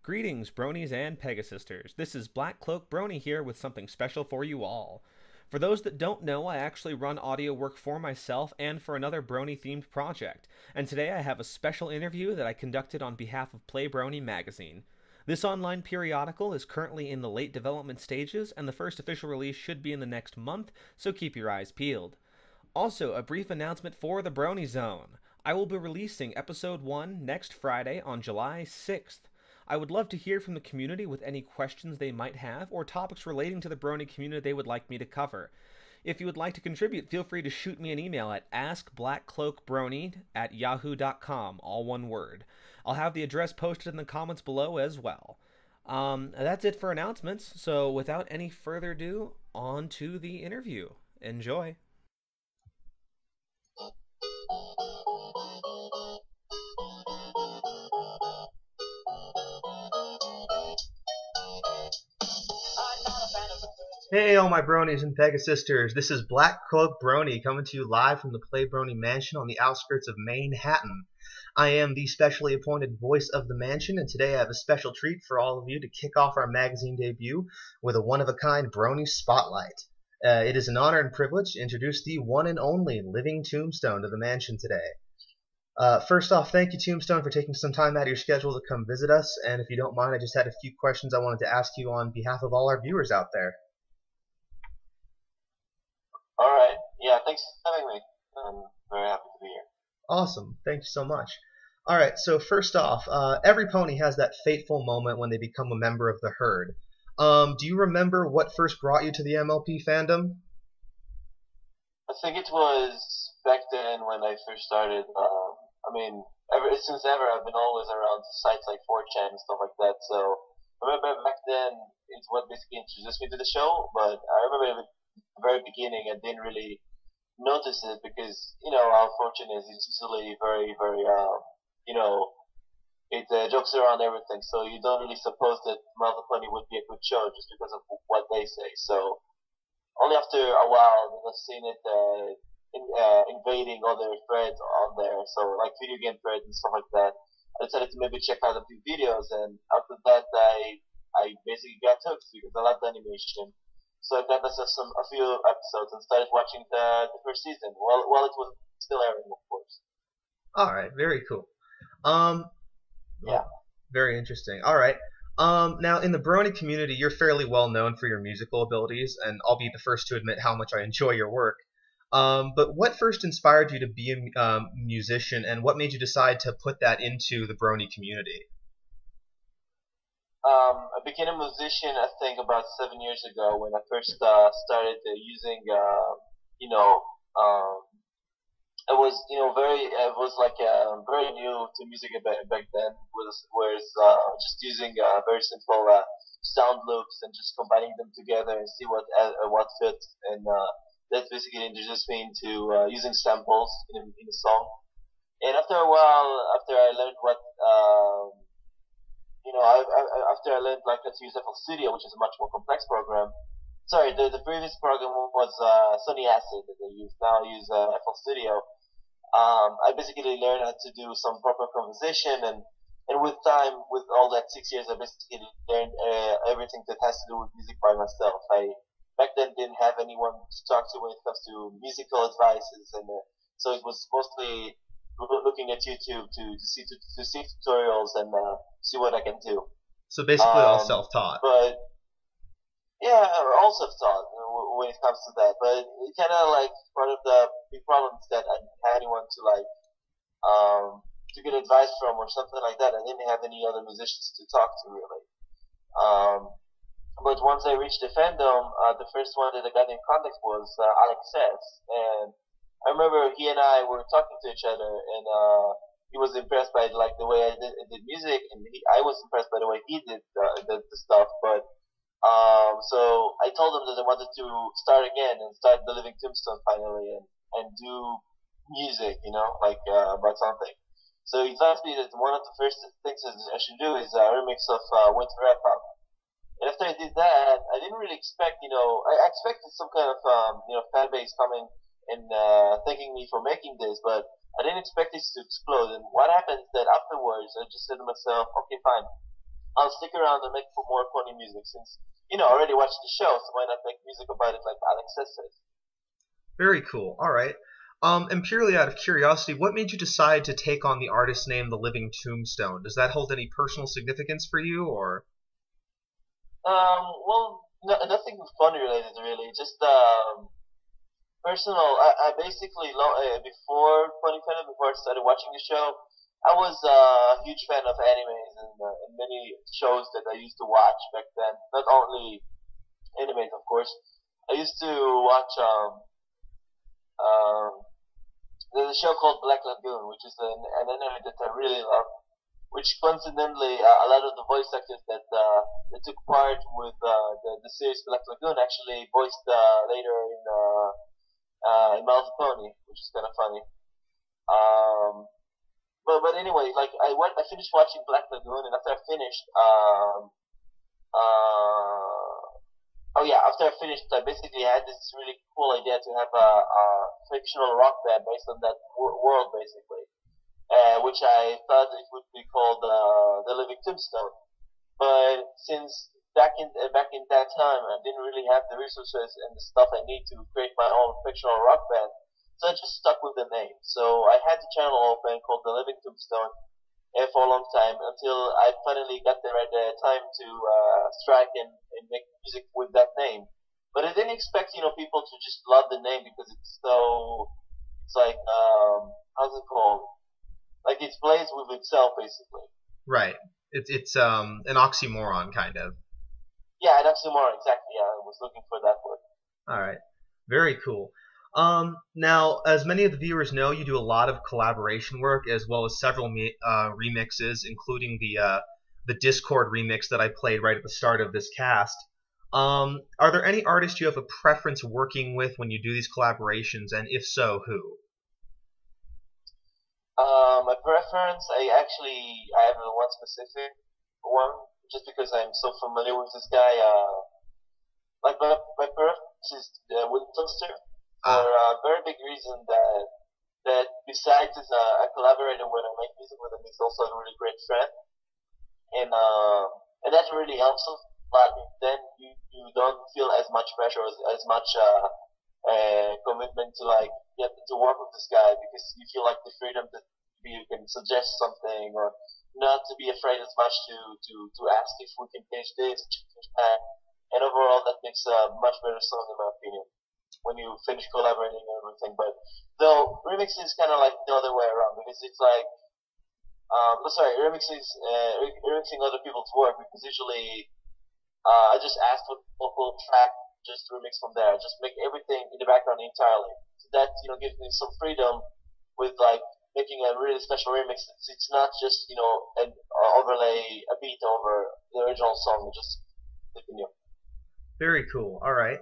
Greetings, bronies and Pegasisters. This is Black Cloak Brony here with something special for you all. For those that don't know, I actually run audio work for myself and for another Brony-themed project, and today I have a special interview that I conducted on behalf of PlayBrony magazine. This online periodical is currently in the late development stages, and the first official release should be in the next month, so keep your eyes peeled. Also, a brief announcement for the Brony Zone. I will be releasing Episode 1 next Friday on July 6th. I would love to hear from the community with any questions they might have or topics relating to the Brony community they would like me to cover. If you would like to contribute, feel free to shoot me an email at askblackcloakbrony@yahoo.com, all one word. I'll have the address posted in the comments below as well. That's it for announcements, so without any further ado, on to the interview. Enjoy. Hey, all my bronies and Pegasisters. This is Black Cloak Brony coming to you live from the PlayBrony mansion on the outskirts of Manhattan. I am the specially appointed voice of the mansion, and today I have a special treat for all of you to kick off our magazine debut with a one-of-a-kind Brony Spotlight. It is an honor and privilege to introduce the one and only living Tombstone to the mansion today. First off, thank you, Tombstone, for taking some time out of your schedule to come visit us, and if you don't mind, I just had a few questions I wanted to ask you on behalf of all our viewers out there. Alright, yeah, thanks for having me. I'm very happy to be here. Awesome, thank you so much. Alright, so first off, every pony has that fateful moment when they become a member of the herd. Do you remember what first brought you to the MLP fandom? I think it was back then when I first started. Since ever, I've been always around sites like 4chan and stuff like that, so I remember back then it's what basically introduced me to the show, but I remember at the very beginning I didn't really notice it because, you know, how 4chan is. It's usually very, it jokes around everything, so you don't really suppose that My Little Pony would be a good show just because of what they say. So only after a while I've seen it invading other threads on there, so like video game threads and stuff like that. I decided to maybe check out a few videos, and after that I basically got hooked because I loved the animation. So I got myself a few episodes and started watching the first season while it was still airing, of course. Alright, very cool. Yeah. Very interesting. Alright. Now, in the Brony community, you're fairly well known for your musical abilities, and I'll be the first to admit how much I enjoy your work. But what first inspired you to be a musician, and what made you decide to put that into the Brony community? I became a musician, I think, about 7 years ago when I first started using, it was like very new to music back then. Was just using very simple sound loops and just combining them together and see what fits, and that basically introduced me into using samples in a song. And after a while, after I learned after I learned like how to use FL Studio, which is a much more complex program. Sorry, the previous program was Sony Acid that I use. Now I use FL Studio. I basically learned how to do some proper composition, and with time, with all that 6 years, I basically learned everything that has to do with music by myself. I back then didn't have anyone to talk to when it comes to musical advices, and so it was mostly looking at YouTube to see tutorials and see what I can do. So basically all self-taught. But yeah, all self-taught when it comes to that. But it kind of like one of the big problems that I didn't have anyone to get advice from or something like that. I didn't have any other musicians to talk to really. But once I reached the fandom, the first one that I got in contact was Alex Says, and I remember he and I were talking to each other, and he was impressed by like the way I did music, and I was impressed by the way he did the stuff. But so I told him that I wanted to start again and start the Living Tombstone finally, and do music, about something. So he told me that one of the first things that I should do is a remix of Winter Wrap Up. And after I did that, I didn't really expect, I expected some kind of, fan base coming and thanking me for making this, but I didn't expect this to explode. And what happened is that afterwards, I just said to myself, okay, fine. I'll stick around and make for more pony music since, I already watched the show, so why not make music about it like Alex says? Very cool. All right. And purely out of curiosity, what made you decide to take on the artist name The Living Tombstone? Does that hold any personal significance for you, or? Well, nothing fun related really. Just personal. I basically before Pony Fandom, before I started watching the show, I was a huge fan of animes and many shows that I used to watch back then. Not only animes, of course. I used to watch there's a show called Black Lagoon, which is an anime that I really love. Which coincidentally, a lot of the voice actors that took part with the series Black Lagoon actually voiced later in My Little Pony, which is kind of funny. But anyway, like I finished watching Black Lagoon, and after I finished, after I finished, I basically had this really cool idea to have a fictional rock band based on that world, basically, which I thought it would be called The Living Tombstone. But since back in that time, I didn't really have the resources and the stuff I need to create my own fictional rock band, so I just stuck with the name. So I had the channel open called The Living Tombstone for a long time until I finally got the right time to strike and make music with that name. But I didn't expect people to just love the name because it's like how's it called? Like it plays with itself basically. Right. It's an oxymoron kind of. Yeah, an oxymoron, exactly. Yeah, I was looking for that word. All right. Very cool. Now, as many of the viewers know, you do a lot of collaboration work as well as several remixes, including the Discord remix that I played right at the start of this cast. Are there any artists you have a preference working with when you do these collaborations, and if so, who? My preference, I have one specific one, just because I'm so familiar with this guy. Like my preference is Winchester, for a very big reason that besides as a collaborator when I make music with him, he's also a really great friend, and that really helps us. But then you don't feel as much pressure, as much commitment to to work with this guy, because you feel like the freedom that you can suggest something, or not to be afraid as much to ask if we can change this, change that, and overall that makes a much better song in my opinion when you finish collaborating and everything. But though remixing is kind of like the other way around, because it's like remixing other people's work, because usually I just ask for the local track, just remix from there, just make everything in the background entirely. So that gives me some freedom with like making a really special remix. It's not just an overlay a beat over the original song, just Very cool. All right.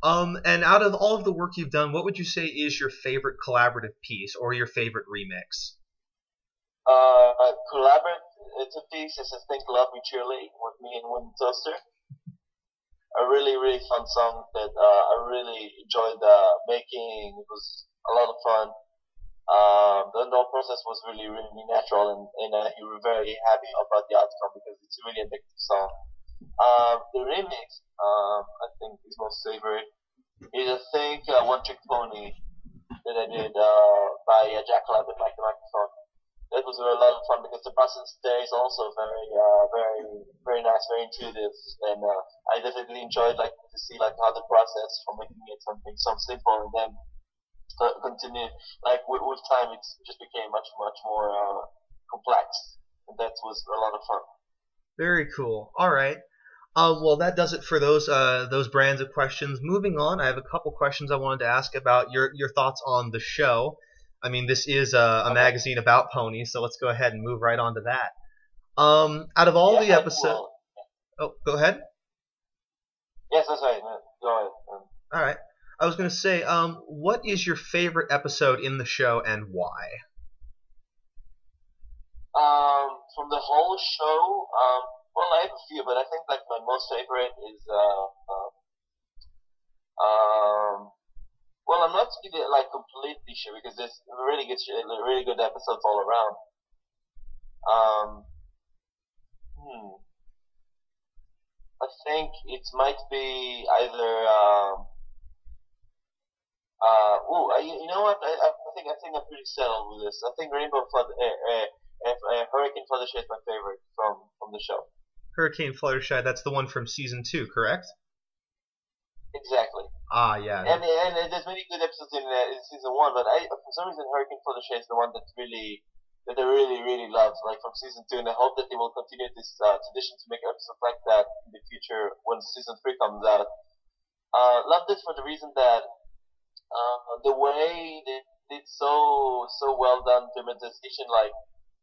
And out of all of the work you've done, what would you say is your favorite collaborative piece or your favorite remix? Collaborative piece is I think Love Me Cheerly with me and Wind Toaster. A really, really fun song that I really enjoyed making. It was a lot of fun. The whole process was really, really natural, and you were very happy about the outcome because it's a really addictive song. The remix, I think is most favorite is I think One Trick Pony that I did by Jack Lab and Mike the Microphone. That was a lot of fun because the process there is also very nice, very intuitive, and I definitely enjoyed to see how the process from making it something so simple and then continue with time it just became much more complex, and that was a lot of fun. Very cool. All right. Well, that does it for those brands of questions. Moving on, I have a couple questions I wanted to ask about your thoughts on the show. I mean, this is a magazine about ponies, so let's go ahead and move right on to that. Out of all the episodes... Oh, go ahead. Yes, that's right. Go ahead. All right. I was going to say, what is your favorite episode in the show and why? From the whole show, well, I have a few, but I think my most favorite is well, I'm not to give it completely sure because there's really good episodes all around. think it might be either. You know what? I think I'm pretty settled with this. I think Hurricane Fluttershy is my favorite from the show. Hurricane Fluttershy, that's the one from season 2, correct? Exactly. Ah, yeah. And there's many good episodes in season 1, but for some reason Hurricane Fluttershy is the one that I really love, like from season 2, and I hope that they will continue this tradition to make episodes like that in the future when season 3 comes out. Loved it for the reason that the way they did so well done dramatization, like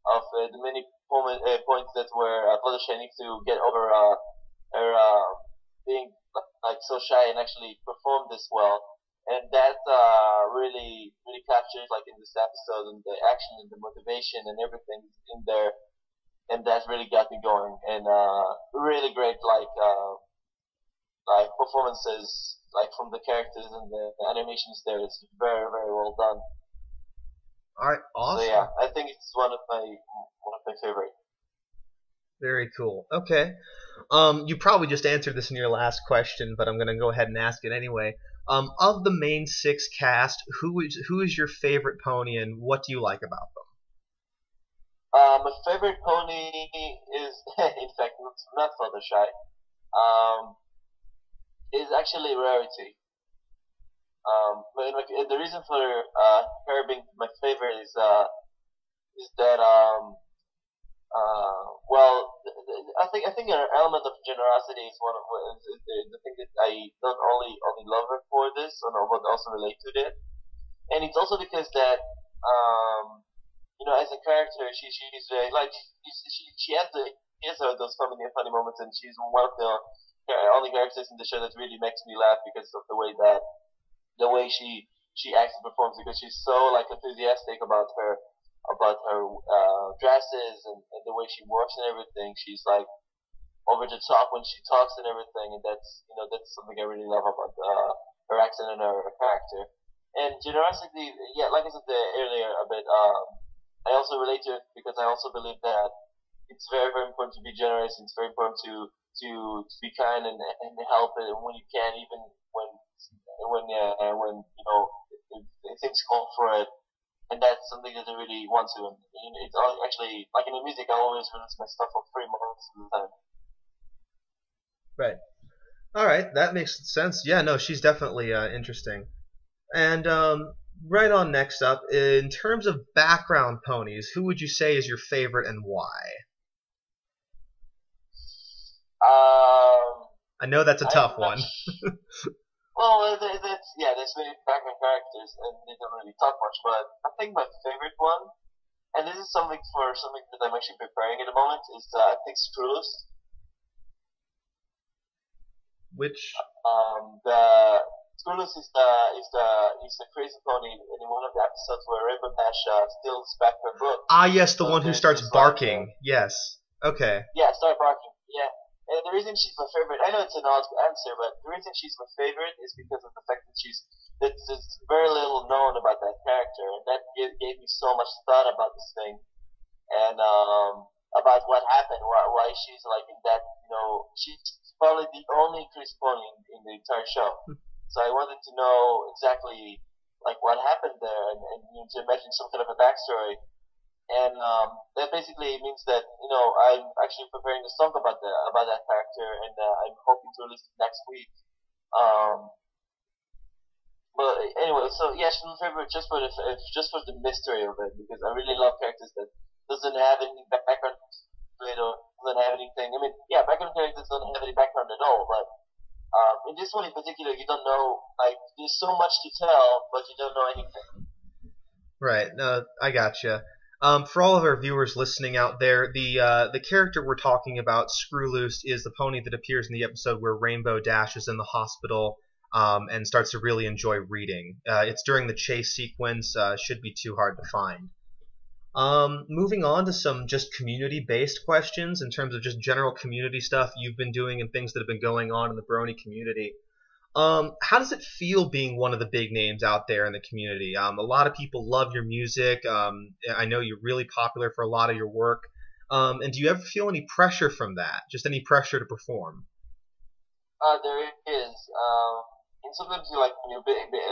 of the many points that were Fluttershy needs to get over her being like so shy and actually perform this well, and that really captures like in this episode, and the action and the motivation and everything in there, and that really got me going, and really great like performances like from the characters, and the animations there is very well done. All right, awesome. So yeah, I think it's one of my favorite. Very cool. Okay. You probably just answered this in your last question, but I'm going to go ahead and ask it anyway. Of the main 6 cast, who is your favorite pony, and what do you like about them? My favorite pony is, in fact, not Fluttershy. Is actually Rarity. The reason for her being my favorite is that I think her element of generosity is one of the thing that I don't only love her for this, but also relate to it. And it's also because that as a character, she's very she has those funny moments, and she's one of the only characters in the show that really makes me laugh because of the way she acts and performs, because she's so like enthusiastic about her dresses and the way she works and everything. She's like over the top when she talks and everything, and that's something I really love about her accent and her character. And generosity, yeah, like I said earlier a bit, I also relate to it because I also believe that it's very important to be generous. It's very important to be kind and help when you can, even when things call for it. And that's something that I really want to. And it's actually like in the music, I always release my stuff for 3 months at a time. Right. All right, that makes sense. Yeah, no, she's definitely interesting. And right on, next up, in terms of background ponies, who would you say is your favorite and why? I know that's a tough one. Well, there's many background characters, and they don't really talk much. But I think my favorite one, and this is something that I'm actually preparing at the moment, is I think Screwless. Which? The Screwless is the crazy pony in one of the episodes where Rainbow Dash steals back her book. Ah, yes, the one who starts barking. Yes. Okay. Yeah, start barking. Yeah. And the reason she's my favorite, I know it's an odd answer, but the reason she's my favorite is because of the fact that there's very little known about that character, and that gave me so much thought about this thing, and about what happened, why she's like in that, she's probably the only crazy pony in the entire show. So I wanted to know exactly like what happened there, and to imagine some kind of a backstory. And that basically means that I'm actually preparing a song about that character, and I'm hoping to release it next week. But anyway, so yeah, she's my favorite just for the mystery of it, because I really love characters that doesn't have any background to it, or doesn't have anything. I mean, yeah, background characters don't have any background at all, but in this one in particular, you don't know, like, there's so much to tell, but you don't know anything. Right. No, I gotcha. For all of our viewers listening out there, the character we're talking about, Screwloose, is the pony that appears in the episode where Rainbow Dash is in the hospital and starts to really enjoy reading. It's during the chase sequence. Should be too hard to find. Moving on to some just community-based questions in terms of just general community stuff you've been doing and things that have been going on in the Brony community. How does it feel being one of the big names out there in the community? A lot of people love your music. I know you're really popular for a lot of your work. And do you ever feel any pressure from that? Just any pressure to perform? There is. And sometimes you like when you're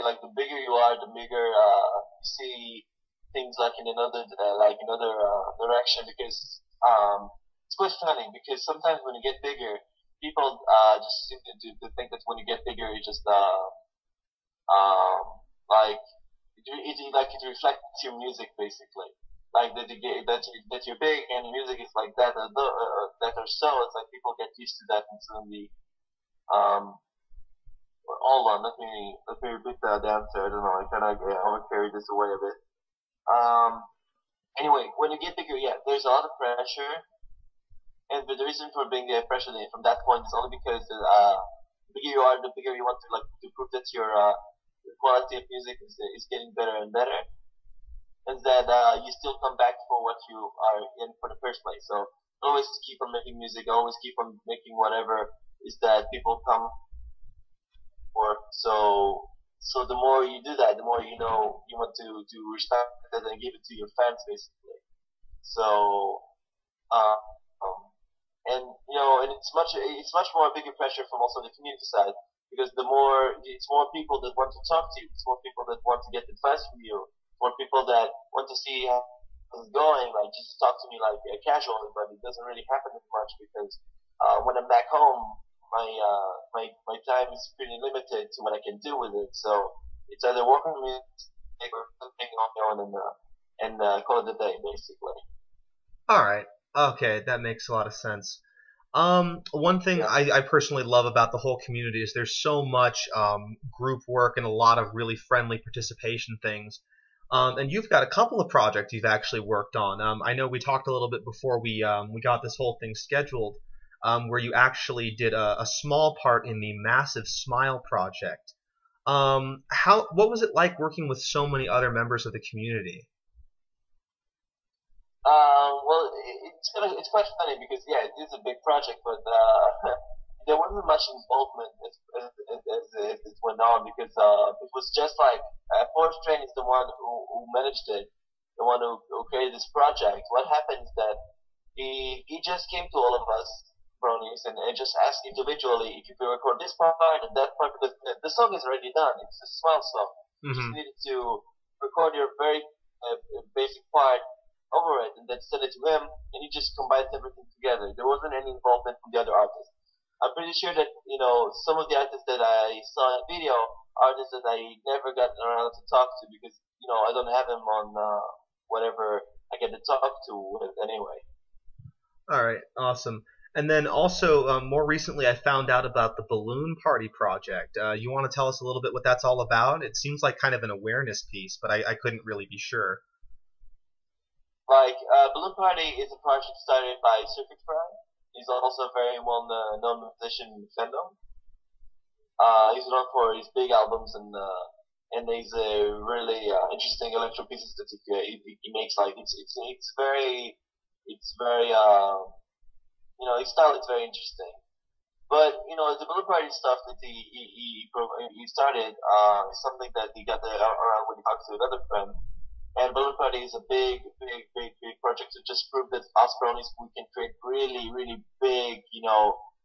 like the bigger you are, the bigger you see things like in another direction because it's quite funny because sometimes when you get bigger, people just seem to think that when you get bigger, you just like it reflects your music basically. Like that you're big and music is like that that or so. It's like people get used to that and suddenly um hold on, let me repeat the answer. I don't know. I kind of carry this away a bit. Anyway, when you get bigger, yeah, there's a lot of pressure, and the reason for being pressure from that point is only because the bigger you are, the bigger you want to prove that your the quality of music is getting better and better, and that you still come back for what you are in for the first place. So always keep on making music, always keep on making whatever is that people come for. So the more you do that, the more you know you want to respect it and give it to your fans basically. So uh, um, and and it's much more bigger pressure from also the community side because it's more people that want to talk to you, it's more people that want to get advice from you, more people that want to see how it's going, like just talk to me like casually, but it doesn't really happen as much because when I'm back home, my time is pretty limited to what I can do with it. So it's either working with or something on my own and call it a day basically. All right. Okay, that makes a lot of sense. One thing Yeah. I personally love about the whole community is there's so much group work and a lot of really friendly participation things. And you've got a couple of projects you've actually worked on. I know we talked a little bit before we got this whole thing scheduled, where you actually did a small part in the Massive Smile project. What was it like working with so many other members of the community? Well, it's quite funny because yeah, it is a big project, but there wasn't much involvement as it went on because it was just like Forge Train is the one who managed it, the one who created this project. What happened is that he just came to all of us bronies and just asked individually if you could record this part and that part because the song is already done. It's a smile song. You just Hmm. needed to record your very basic part over it and then send it to him, and he just combines everything together. There wasn't any involvement from the other artists. I'm pretty sure that some of the artists that I saw in the video, artists that I never got around to talk to because I don't have them on whatever I get to talk to with anyway. All right, awesome. And then also, more recently, I found out about the Balloon Party project. You want to tell us a little bit what that's all about? It seems like kind of an awareness piece, but I couldn't really be sure. Like Balloon Party is a project started by Circuit Fry. He's also a very well-known musician in fandom. He's known for his big albums and he's really interesting electro pieces that he makes. Like it's very his style is very interesting. But the Balloon Party stuff that he started is something that he got around when he talked to another friend. And Balloon Party is a big project to just prove that us bronies we can create really, really big,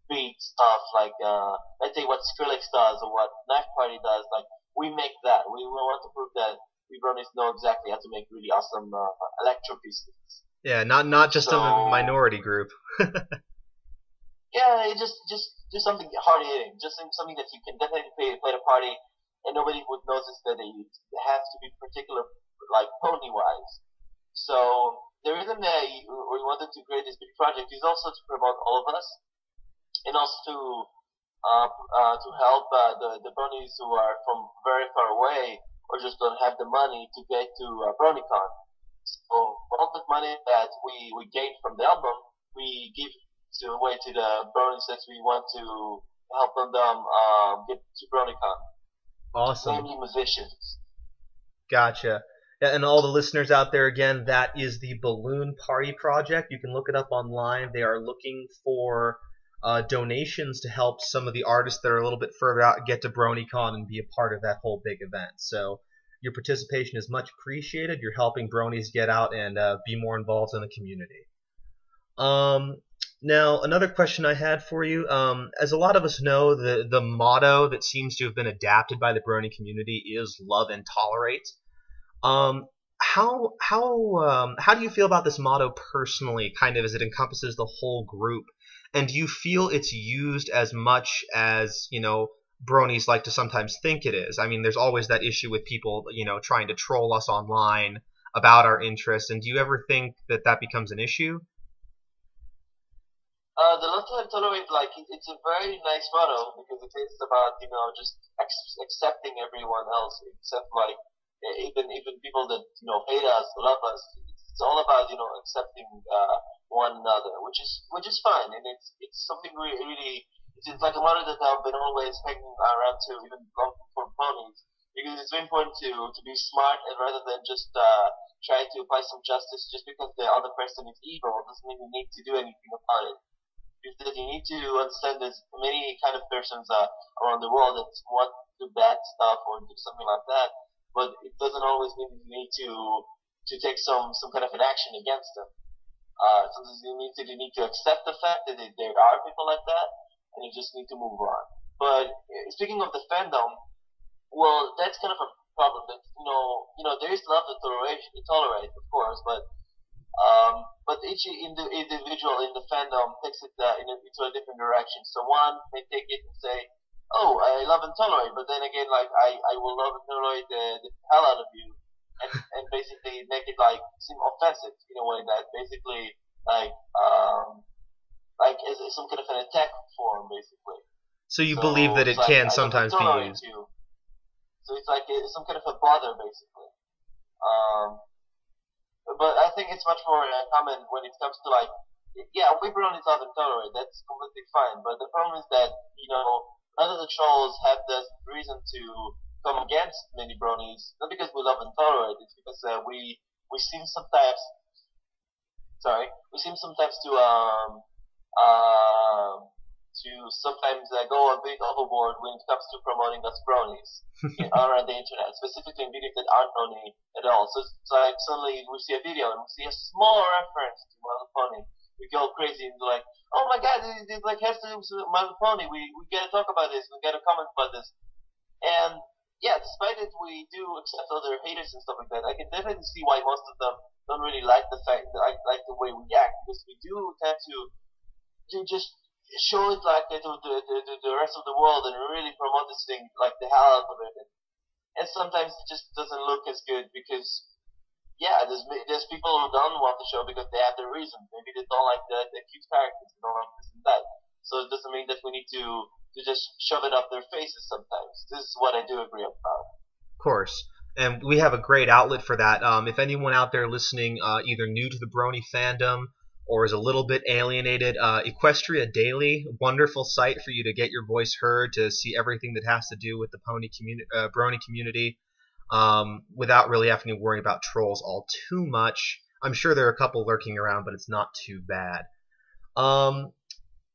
beat stuff like let's say what Skrillex does or what Knife Party does. Like we make that. We want to prove that we bronies know exactly how to make really awesome electro pieces. Yeah, not just a So minority group. yeah, it just something hard hitting, just something that you can definitely play at a party, and nobody would notice that it has to be particular, like pony wise. So the reason that we wanted to create this big project is also to promote all of us, and also to help the bronies who are from very far away or just don't have the money to get to BronyCon. So all the money that we gain from the album, we give away to the bronies that we want to help them get to BronyCon, Awesome. namely musicians. Gotcha. Yeah, and all the listeners out there, again, that is the Balloon Party Project. You can look it up online. They are looking for donations to help some of the artists that are a little bit further out get to BronyCon and be a part of that whole big event. So your participation is much appreciated. You're helping bronies get out and be more involved in the community. Um, Now, another question I had for you, as a lot of us know, the motto that seems to have been adapted by the Brony community is "Love and Tolerate." Um, how do you feel about this motto personally, kind of as it encompasses the whole group? And do you feel it's used as much as, bronies like to sometimes think it is? I mean, there's always that issue with people, trying to troll us online about our interests. And do you ever think that that becomes an issue? The love and tolerate, like it's a very nice motto because it is about just accepting everyone else except like even people that hate us, love us. It's all about accepting one another, which is fine, and it's something really it's like a motto that I've been always hanging around to, even long before ponies, because it's very important to be smart and rather than just try to apply some justice just because the other person is evil doesn't mean you need to do anything about it. Because you need to understand there's many kind of persons around the world that want to do bad stuff or do something like that, but it doesn't always mean you need to take some kind of an action against them. Sometimes you need to accept the fact that there are people like that, and you just need to move on. But speaking of the fandom, well, that's kind of a problem. That there is love to tolerate, of course, but each individual in the fandom takes it into a different direction. So one may take it and say, "Oh, I love and tolerate," but then again, like I will love and tolerate the hell out of you, and basically make it like seem offensive in a way that basically like is some kind of an attack form, basically. So you So believe that it it's like can I love and sometimes be tolerate used? you. So it's like it's some kind of a bother, basically. Um, but I think it's much more common when it comes to like, yeah, we bronies love and tolerate. That's completely fine. But the problem is that none of the trolls have the reason to come against many bronies. Not because we love and tolerate. It's because we seem sometimes, to sometimes go a bit overboard when it comes to promoting us bronies around the internet, specifically in videos that aren't brony at all. So it's like suddenly we see a video and we see a small reference to My Little Pony. We go crazy and like, oh my god, it like has to do with My Little Pony. We gotta talk about this. We gotta comment about this. And yeah, despite it, we do accept other haters and stuff like that. I can definitely see why most of them don't really like the fact that I like the way we act, because we do tend to just show it like to the rest of the world and really promote this thing like the hell out of it. And sometimes it just doesn't look as good because there's people who don't want the show because they have their reason. Maybe they don't like the cute characters, they don't like this and that. So it doesn't mean that we need to just shove it up their faces sometimes. This is what I do agree about. Of course. And we have a great outlet for that. If anyone out there listening, either new to the Brony fandom or is a little bit alienated, Equestria Daily, wonderful site for you to get your voice heard, to see everything that has to do with the Brony community, without really having to worry about trolls all too much. I'm sure there are a couple lurking around, but it's not too bad.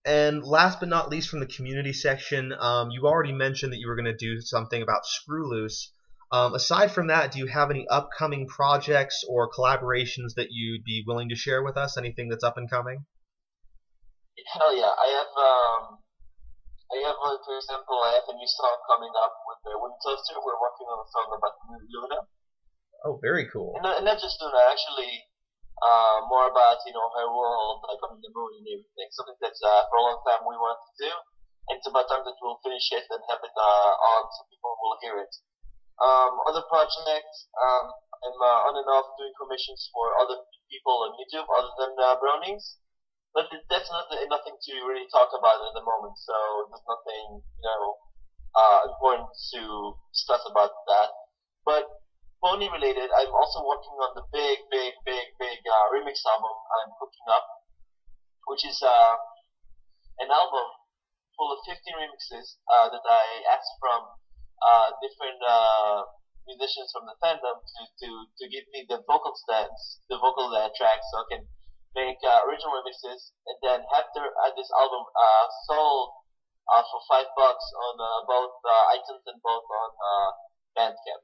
And last but not least, from the community section, you already mentioned that you were going to do something about Screw Loose. Aside from that, do you have any upcoming projects or collaborations that you'd be willing to share with us? Anything that's up and coming? Hell yeah, I have for example, I have a new song coming up with the Wind Toaster. We're working on a song about Luna. Oh, very cool. And not just Luna, actually, more about her world, like on the moon and everything. Something that for a long time we wanted to do, and it's about time that we'll finish it and have it on so people will hear it. Other projects, I'm on and off doing commissions for other people on YouTube other than bronies, but that's nothing to really talk about at the moment. So there's nothing important to discuss about that. But pony related, I'm also working on the big remix album I'm cooking up, which is an album full of 15 remixes that I asked from different musicians from the fandom to give me the vocal tracks, so I can make original remixes, and then after this album sold for $5 on both iTunes and both on Bandcamp.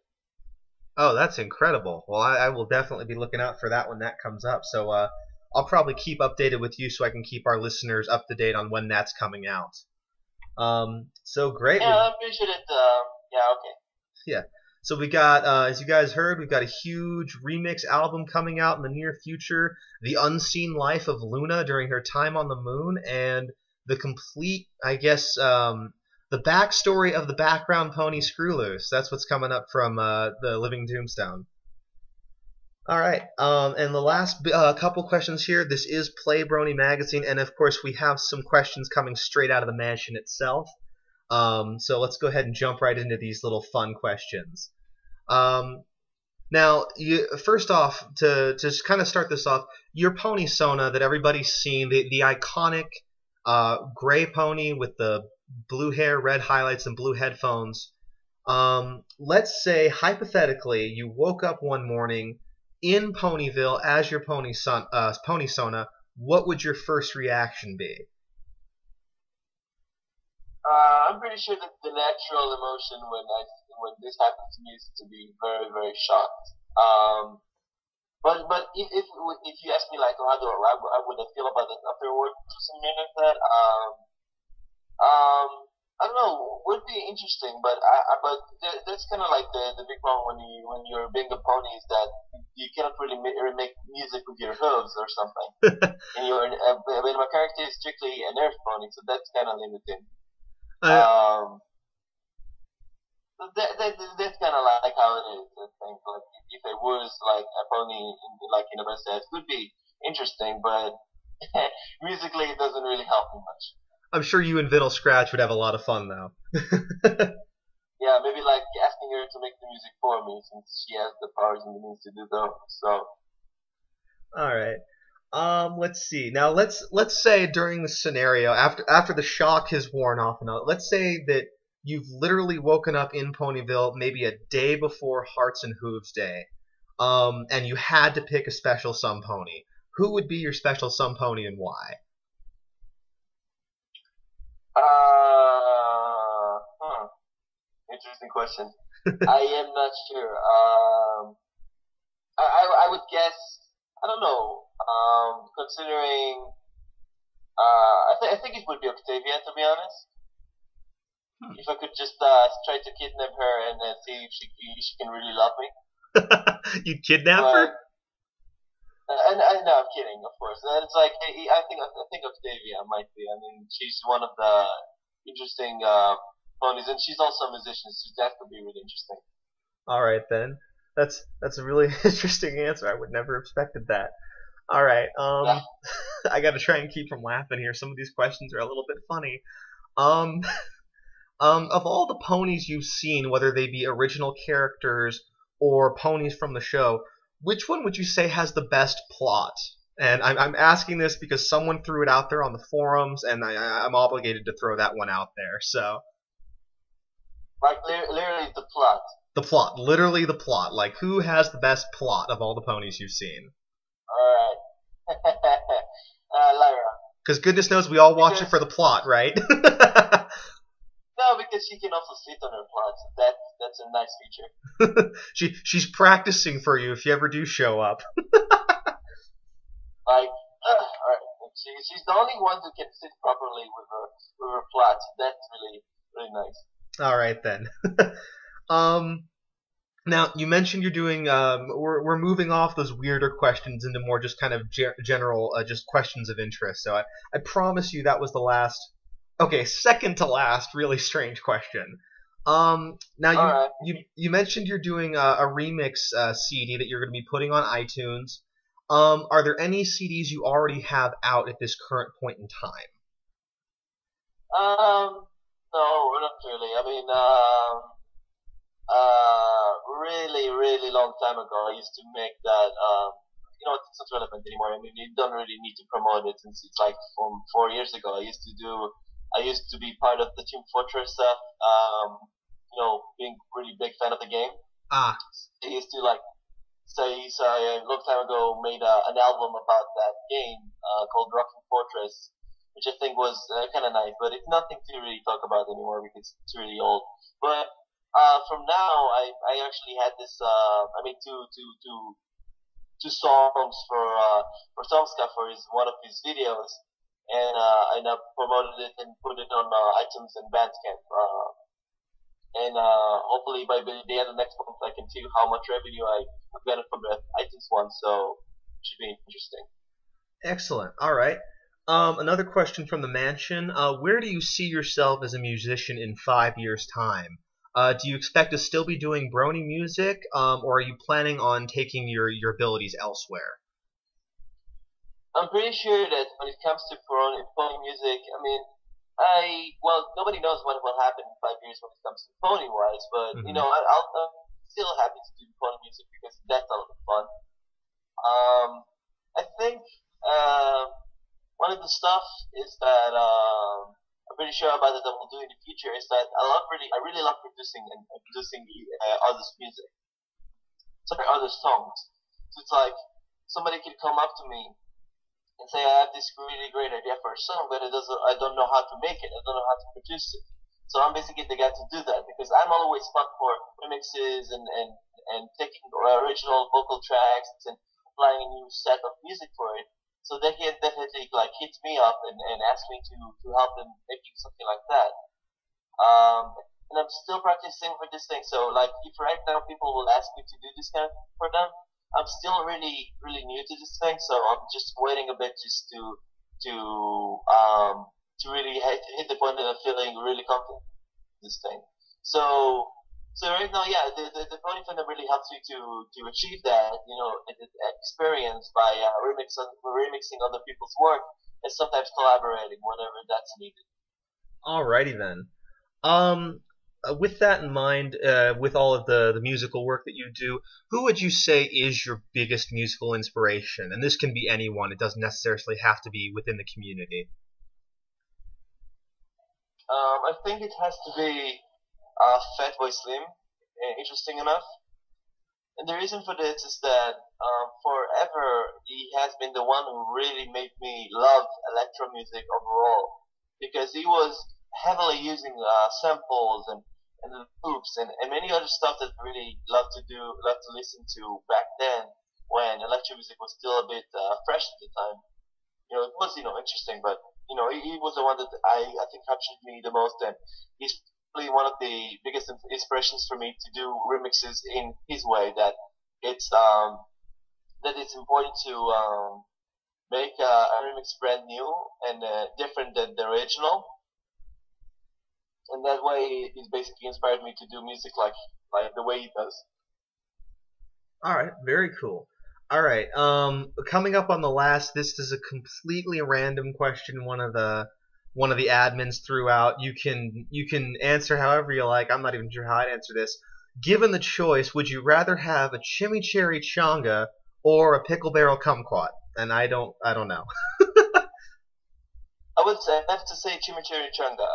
Oh, that's incredible. Well, I will definitely be looking out for that when that comes up. So I'll probably keep updated with you so I can keep our listeners up to date on when that's coming out. So great. Yeah, I appreciate it. Yeah, okay. Yeah. So we got, as you guys heard, we've got a huge remix album coming out in the near future. The unseen life of Luna during her time on the moon, and the complete, I guess, the backstory of the background pony Screw Loose. That's what's coming up from the Living Tombstone. All right, and the last couple questions here. This is PlayBrony magazine, and of course we have some questions coming straight out of the mansion itself. So let's go ahead and jump right into these little fun questions. Now, first off, to just kind of start this off, your pony Sona that everybody's seen, the iconic gray pony with the blue hair, red highlights, and blue headphones. Let's say, hypothetically, you woke up one morning in Ponyville as your pony Sona. What would your first reaction be? I'm pretty sure that the natural emotion when this happens to me is to be very, very shocked. But if you ask me like how would I feel about it afterward, something like that, I don't know, would be interesting. But that's kind of like the big problem when you're being a pony is that you cannot really make music with your hooves or something. And I mean, my character is strictly an earth pony, so that's kind of limiting. That's kind of like how it is. I think like if it was like a pony in a best sense, it would be interesting, but musically it doesn't really help me much. I'm sure you and Vinyl Scratch would have a lot of fun though. Yeah, maybe like asking her to make the music for me since she has the powers and the means to do so. All right. Let's see. Now let's say during the scenario after the shock has worn off and all, let's say that you've literally woken up in Ponyville maybe a day before Hearts and Hooves Day, and you had to pick a special Sun Pony. Who would be your special Sun Pony and why? Interesting question. I am not sure. I would guess. I don't know. Considering, I think it would be Octavia, to be honest. If I could just try to kidnap her and see if she can really love me. You'd kidnap her? No, I'm kidding, of course. It's like I think Octavia might be. I mean, she's one of the interesting ponies, and she's also a musician, so that could be really interesting. All right then. That's a really interesting answer. I would never have expected that. All right. Yeah. I got to try and keep from laughing here. Some of these questions are a little bit funny. Of all the ponies you've seen, whether they be original characters or ponies from the show, which one would you say has the best plot? And I'm asking this because someone threw it out there on the forums, and I'm obligated to throw that one out there. So, like literally the plot. The plot, literally the plot. Like, who has the best plot of all the ponies you've seen? Alright. Lyra. Because goodness knows we all watch it for the plot, right? No, because she can also sit on her plot. So that's a nice feature. She's practicing for you if you ever do show up. Like, alright. She's the only one who can sit properly with her plot. That's really, really nice. Alright then. Now, you mentioned you're doing, we're moving off those weirder questions into more just kind of general, just questions of interest. So I promise you that was the last, okay, second to last really strange question. Now, you mentioned you're doing a remix CD that you're going to be putting on iTunes. Are there any CDs you already have out at this current point in time? No, not really. I mean, really long time ago, I used to make that. You know, it's not relevant anymore. I mean, you don't really need to promote it since it's like from 4 years ago. I used to be part of the Team Fortress stuff. You know, being really big fan of the game. I used to like say, so a long time ago made an album about that game called Rocking Fortress, which I think was kind of nice, but it's nothing to really talk about anymore because it's really old. But from now, I actually had this. I mean, to two songs for Tomska for one of his videos, and I promoted it and put it on iTunes and Bandcamp. And hopefully by the end of next month, I can see how much revenue I've gotten from the iTunes one. So it should be interesting. Excellent. All right. Another question from the mansion. Where do you see yourself as a musician in 5 years' time? Do you expect to still be doing Brony music, or are you planning on taking your abilities elsewhere? I'm pretty sure that when it comes to Brony music, I mean, nobody knows what will happen in 5 years when it comes to pony wise, but Mhm. you know, I'm still happy to do pony music because that's a lot of fun. I think one of the stuff is that I'm pretty sure about that I will do in the future is that I really love producing and producing others' music, sorry, other songs. So it's like somebody can come up to me and say, I have this really great idea for a song, but I don't know how to make it. I don't know how to produce it. So I'm basically the guy to do that because I'm always fun for remixes and taking original vocal tracks and applying a new set of music for it. So they can definitely like hit me up and ask me to help them making something like that. And I'm still practicing for this thing. So like if right now people will ask me to do this kind of for them, I'm still really new to this thing, so I'm just waiting a bit just to really hit the point that I'm feeling really confident in this thing. So right now, yeah, the Brony fandom really helps me to achieve that, you know, experience by remixing other people's work and sometimes collaborating whenever that's needed. Alrighty then. With that in mind, with all of the musical work that you do, who would you say is your biggest musical inspiration? And this can be anyone. It doesn't necessarily have to be within the community. I think it has to be Fatboy Slim, interesting enough. And the reason for this is that forever he has been the one who really made me love electro music overall, because he was heavily using samples and loops and many other stuff that I really loved to listen to back then when electro music was still a bit fresh at the time. You know, it was interesting, but you know, he was the one that I think captured me the most, and he's probably one of the biggest inspirations for me to do remixes in his way. That it's important to make a remix brand new and different than the original, and that way it basically inspired me to do music like the way he does. All right, very cool. All right, coming up on the last, this is a completely random question. One of the admins threw out. You can answer however you like. I'm not even sure how I'd answer this. Given the choice, would you rather have a chimichurri chonga or a pickle barrel kumquat? And I don't know. I would have to say chimichurri chonga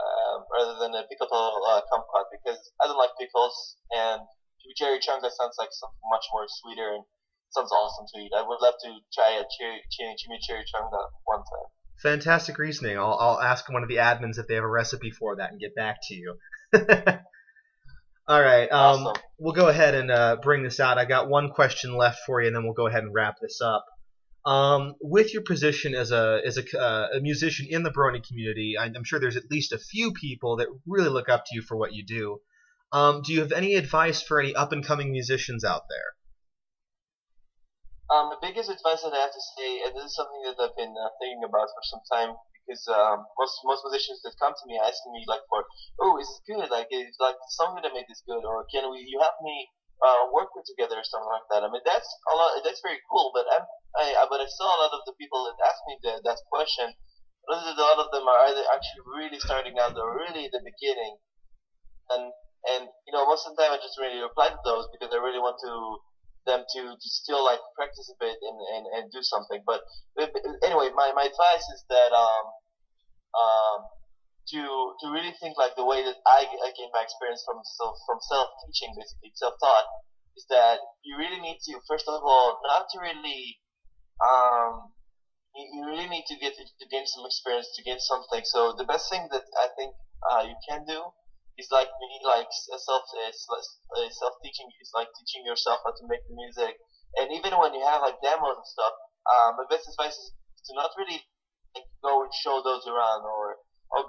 rather than a pickle kumquat because I don't like pickles, and chimichurri chonga sounds like something much more sweeter and sounds awesome to eat. I would love to try a chimichurri chonga one time. Fantastic reasoning. I'll ask one of the admins if they have a recipe for that and get back to you. All right. Awesome. We'll go ahead and bring this out. I got one question left for you, and then we'll go ahead and wrap this up. With your position as a musician in the Brony community, I'm sure there's at least a few people that really look up to you for what you do. Do you have any advice for any up-and-coming musicians out there? The biggest advice that I have to say, and this is something that I've been thinking about for some time, because most musicians that come to me asking me like for, oh, is this good? Like, is like the song that I made is good, or can you help me work with together or something like that? I mean, that's a lot. That's very cool, but I saw a lot of the people that ask me that question. A lot of them are either actually really starting out or really at the beginning, and you know, most of the time I just really reply to those because I really want them to still like practice a bit and do something. But anyway, my advice is that to really think like the way that I gained my experience from self teaching, basically self taught, is that you really need to first of all not to really you really need to gain some experience to gain something. So the best thing that I think you can do is like me like self teaching is like teaching yourself how to make the music And even when you have like demos and stuff, my best advice is to not really like, go and show those around or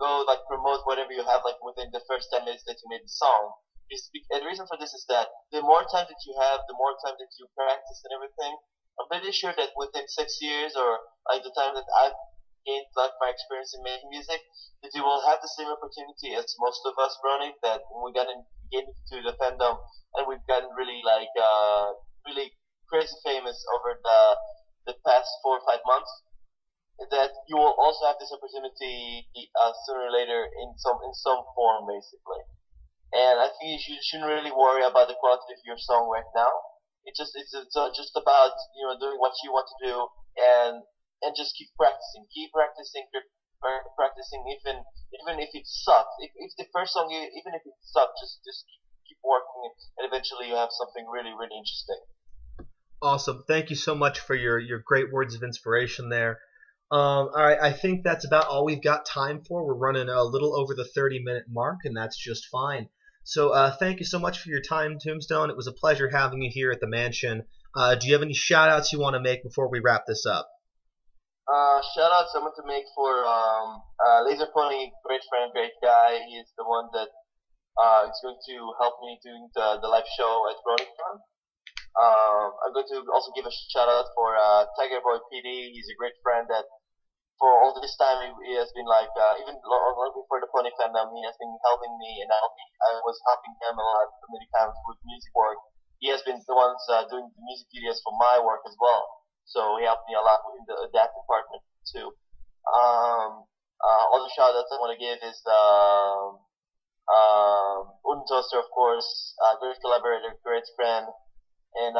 go like promote whatever you have like within the first 10 minutes that you made the song. And the reason for this is that the more time that you have, the more time that you practice and everything. I'm pretty sure that within 6 years or like the time that I've gained like my experience in making music, that you will have the same opportunity as most of us, Brony, that we got into the fandom and we've gotten really like really crazy famous over the past 4 or 5 months. That you will also have this opportunity sooner or later in some form, basically. And I think you shouldn't really worry about the quality of your song right now. It's just about doing what you want to do and just keep practicing, practicing even if it sucks. If the first song even if it sucks, just keep working and eventually you have something really really interesting. Awesome. Thank you so much for your great words of inspiration there. All right, I think that's about all we've got time for. We're running a little over the 30-minute mark, and that's just fine. So thank you so much for your time, Tombstone. It was a pleasure having you here at the mansion. Do you have any shout-outs you want to make before we wrap this up? Shout-outs I want to make for Laser Pony, great friend, great guy. He is the one that is going to help me doing the live show at BronyCon. I'm going to also give a shout-out for Tiger Boy PD. He's a great friend that for all this time he has been like even long before the Pony fandom he has been helping me and I was helping him a lot many times with music work. He has been the ones doing the music videos for my work as well, so he helped me a lot in that department too. Other shout outs I want to give is Untoaster, of course, great collaborator, great friend, and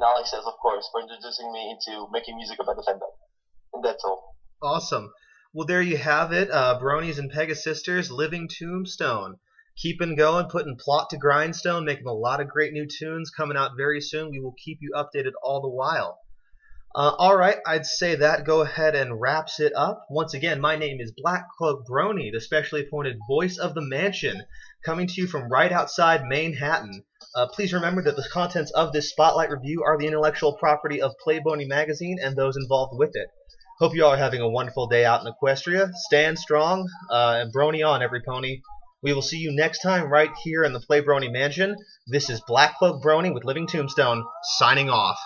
Alex says, of course, for introducing me into making music about the fandom. And that's all. Awesome. Well, there you have it. Bronies and Pegasisters, Living Tombstone. Keeping going, putting plot to grindstone, making a lot of great new tunes coming out very soon. We will keep you updated all the while. All right, I'd say that go ahead and wraps it up. Once again, my name is Cloak Brony, the specially appointed voice of the mansion, coming to you from right outside Manhattan. Please remember that the contents of this spotlight review are the intellectual property of PlayBrony magazine and those involved with it. Hope you all are having a wonderful day out in Equestria. Stand strong, and Brony on, every pony. We will see you next time right here in the PlayBrony mansion. This is Cloak Brony with Living Tombstone, signing off.